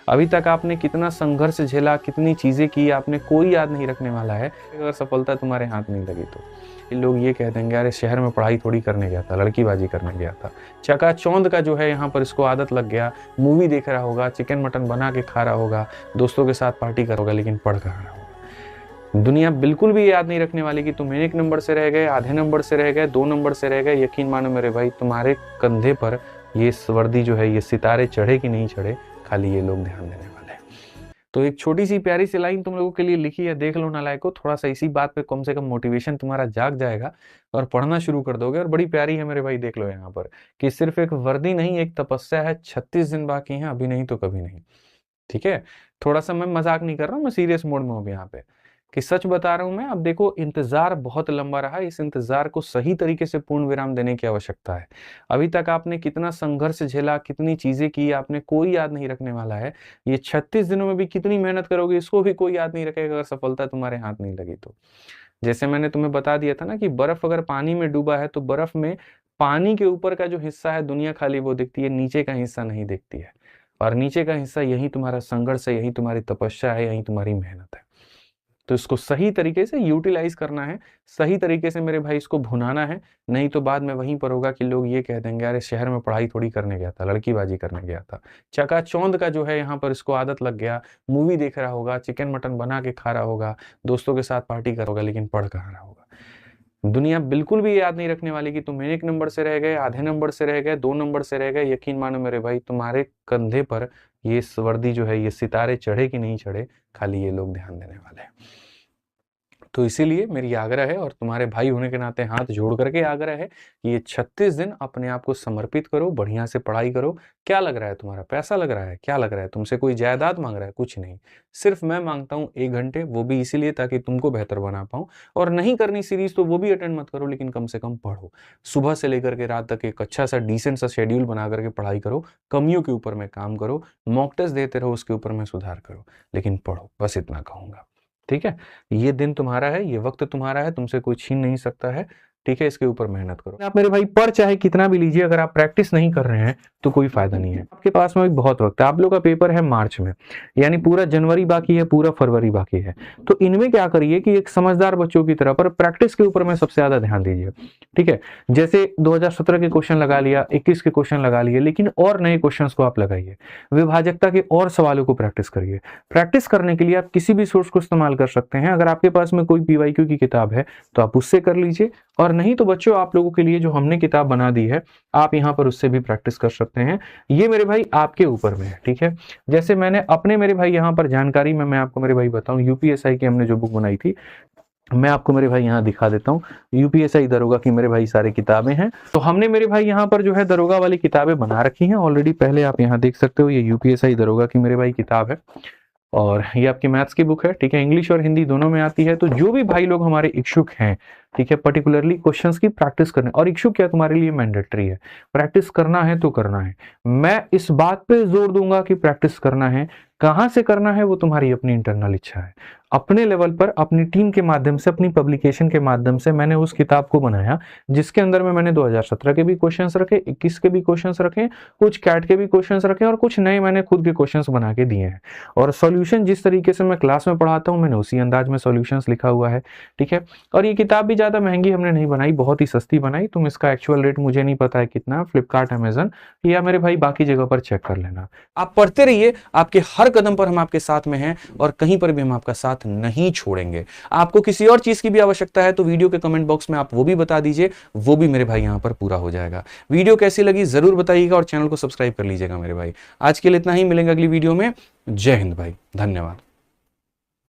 अभी तक आपने कितना संघर्ष झेला, कितनी चीज़ें की, आपने कोई याद नहीं रखने वाला है। अगर सफलता तुम्हारे हाथ नहीं लगी तो लोग ये कह देंगे अरे शहर में पढ़ाई थोड़ी करने गया था, लड़कीबाजी करने गया था। चकाचौंध का जो है यहाँ पर इसको आदत लग गया, मूवी देख रहा होगा, चिकन मटन बना के खा रहा होगा, दोस्तों के साथ पार्टी कर होगा, लेकिन पढ़ कर रहा होगा। दुनिया बिल्कुल भी याद नहीं रखने वाली कि तुम 1 नंबर से रह गए, आधे नंबर से रह गए, 2 नंबर से रह गए। यकीन मानो मेरे भाई, तुम्हारे कंधे पर ये वर्दी जो है, ये सितारे चढ़े कि नहीं चढ़े, खाली ये लोग ध्यान देने वाले हैं। तो एक छोटी सी प्यारी सी लाइन तुम लोगों के लिए लिखी है, देख लो नालायकों। थोड़ा सा इसी बात पे कम से कम मोटिवेशन तुम्हारा जाग जाएगा और पढ़ना शुरू कर दोगे। और बड़ी प्यारी है मेरे भाई, देख लो यहाँ पर कि सिर्फ एक वर्दी नहीं, एक तपस्या है। 36 दिन बाकी हैं, अभी नहीं तो कभी नहीं। ठीक है, थोड़ा सा मैं मजाक नहीं कर रहा हूँ, मैं सीरियस मोड में हूँ यहाँ पे कि सच बता रहा हूँ मैं। अब देखो, इंतजार बहुत लंबा रहा, इस इंतजार को सही तरीके से पूर्ण विराम देने की आवश्यकता है। अभी तक आपने कितना संघर्ष झेला, कितनी चीजें की, आपने कोई याद नहीं रखने वाला है। ये 36 दिनों में भी कितनी मेहनत करोगे, इसको भी कोई याद नहीं रखेगा अगर सफलता तुम्हारे हाथ नहीं लगी तो। जैसे मैंने तुम्हें बता दिया था ना कि बर्फ अगर पानी में डूबा है तो बर्फ में पानी के ऊपर का जो हिस्सा है दुनिया खाली वो दिखती है, नीचे का हिस्सा नहीं दिखती है। और नीचे का हिस्सा यही तुम्हारा संघर्ष है, यही तुम्हारी तपस्या है, यही तुम्हारी मेहनत है। तो इसको सही तरीके से यूटिलाइज करना है, सही तरीके से मेरे भाई इसको भुनाना है। नहीं तो बाद में वहीं पर होगा कि लोग ये कह देंगे अरे शहर में पढ़ाई थोड़ी करने गया था, लड़कीबाजी करने गया था। चकाचौंध का जो है यहाँ पर इसको आदत लग गया, मूवी देख रहा होगा, चिकन मटन बना के खा रहा होगा, दोस्तों के साथ पार्टी कर होगा, लेकिन पढ़ कर रहा होगा। दुनिया बिल्कुल भी याद नहीं रखने वाली कि तुम 1 नंबर से रह गए, आधे नंबर से रह गए, 2 नंबर से रह गए। यकीन मानो मेरे भाई, तुम्हारे कंधे पर ये वर्दी जो है, ये सितारे चढ़े कि नहीं चढ़े, खाली ये लोग ध्यान देने वाले हैं। तो इसीलिए मेरी आग्रह है, और तुम्हारे भाई होने के नाते हाथ जोड़ करके आग्रह है कि ये 36 दिन अपने आप को समर्पित करो, बढ़िया से पढ़ाई करो। क्या लग रहा है तुम्हारा? पैसा लग रहा है? क्या लग रहा है? तुमसे कोई जायदाद मांग रहा है? कुछ नहीं, सिर्फ मैं मांगता हूँ 1 घंटे, वो भी इसीलिए ताकि तुमको बेहतर बना पाऊँ। और नहीं करनी सीरीज तो वो भी अटेंड मत करो, लेकिन कम से कम पढ़ो। सुबह से लेकर के रात तक एक अच्छा सा डिसेंट सा शेड्यूल बना करके पढ़ाई करो, कमियों के ऊपर में काम करो, मॉक टेस्ट देते रहो, उसके ऊपर में सुधार करो, लेकिन पढ़ो। बस इतना कहूंगा। ठीक है, ये दिन तुम्हारा है, ये वक्त तुम्हारा है, तुमसे कोई छीन नहीं सकता है। ठीक है, इसके ऊपर मेहनत करो। आप मेरे भाई पढ़ चाहे कितना भी लीजिए, अगर आप प्रैक्टिस नहीं कर रहे हैं तो कोई फायदा नहीं है। आपके पास में बहुत वक्त है, आप लोग का पेपर है मार्च में, यानी पूरा जनवरी बाकी है, पूरा फरवरी बाकी है। तो इनमें क्या करिए कि एक समझदार बच्चों की तरह पर प्रैक्टिस के ऊपर में सबसे ज्यादा ध्यान दीजिए। ठीक है, जैसे 2017 के क्वेश्चन लगा लिया, 21 के क्वेश्चन लगा लिए, लेकिन और नए क्वेश्चंस को आप लगाइए। विभाजकता के और सवालों को प्रैक्टिस करिए। प्रैक्टिस करने के लिए आप किसी भी सोर्स को इस्तेमाल कर सकते हैं। अगर आपके पास में कोई पीवाईक्यू की किताब है तो आप उससे कर लीजिए, और नहीं तो बच्चों आप लोगों के लिए जो हमने किताब बना दी है, आप यहाँ पर उससे भी प्रैक्टिस कर सकते हैं। ये मेरे भाई आपके ऊपर में है। ठीक है, जैसे मैंने अपने मेरे भाई यहाँ पर जानकारी में मैं आपको मेरे भाई बताऊं, यूपीएसआई की हमने जो बुक बनाई थी, मैं आपको मेरे भाई यहाँ दिखा देता हूँ। यूपीएसआई दरोगा की मेरे भाई सारी किताबें हैं। तो हमने मेरे भाई यहाँ पर जो है दरोगा वाली किताबें बना रखी हैं ऑलरेडी, पहले आप यहाँ देख सकते हो। ये यूपीएसआई दरोगा की मेरे भाई किताब है, और ये आपकी मैथ्स की बुक है। ठीक है, इंग्लिश और हिंदी दोनों में आती है। तो जो भी भाई लोग हमारे इच्छुक हैं, ठीक है, पर्टिकुलरली क्वेश्चंस की प्रैक्टिस करने, और इच्छुक क्या तुम्हारे लिए मैंडेटरी है, प्रैक्टिस करना है तो करना है। मैं इस बात पे जोर दूंगा कि प्रैक्टिस करना है। कहां से करना है वो तुम्हारी अपनी इंटरनल इच्छा है। अपने लेवल पर, अपनी टीम के माध्यम से, अपनी पब्लिकेशन के माध्यम से मैंने उस किताब को बनाया जिसके अंदर में मैंने 2017 के भी क्वेश्चंस रखे, 21 के भी क्वेश्चंस रखे, कुछ कैट के भी क्वेश्चंस रखे, और कुछ नए मैंने खुद के क्वेश्चंस बना के दिए हैं। और सॉल्यूशन जिस तरीके से मैं क्लास में पढ़ाता हूं, मैंने उसी अंदाज में सॉल्यूशंस लिखा हुआ है। ठीक है, और ये किताब भी ज्यादा महंगी हमने नहीं बनाई, बहुत ही सस्ती बनाई। तुम इसका एक्चुअल रेट मुझे नहीं पता है कितना, फ्लिपकार्ट, अमेजन या मेरे भाई बाकी जगह पर चेक कर लेना। आप पढ़ते रहिए, आपके हर कदम पर हम आपके साथ में हैं, और कहीं पर भी हम आपका साथ नहीं छोड़ेंगे। आपको किसी और चीज की भी आवश्यकता है तो वीडियो के कमेंट बॉक्स में आप वो भी बता दीजिए, वो भी मेरे भाई यहां पर पूरा हो जाएगा। वीडियो कैसी लगी जरूर बताइएगा, और चैनल को सब्सक्राइब कर लीजिएगा मेरे भाई। आज के लिए इतना ही, मिलेंगे अगली वीडियो में। जय हिंद भाई, धन्यवाद।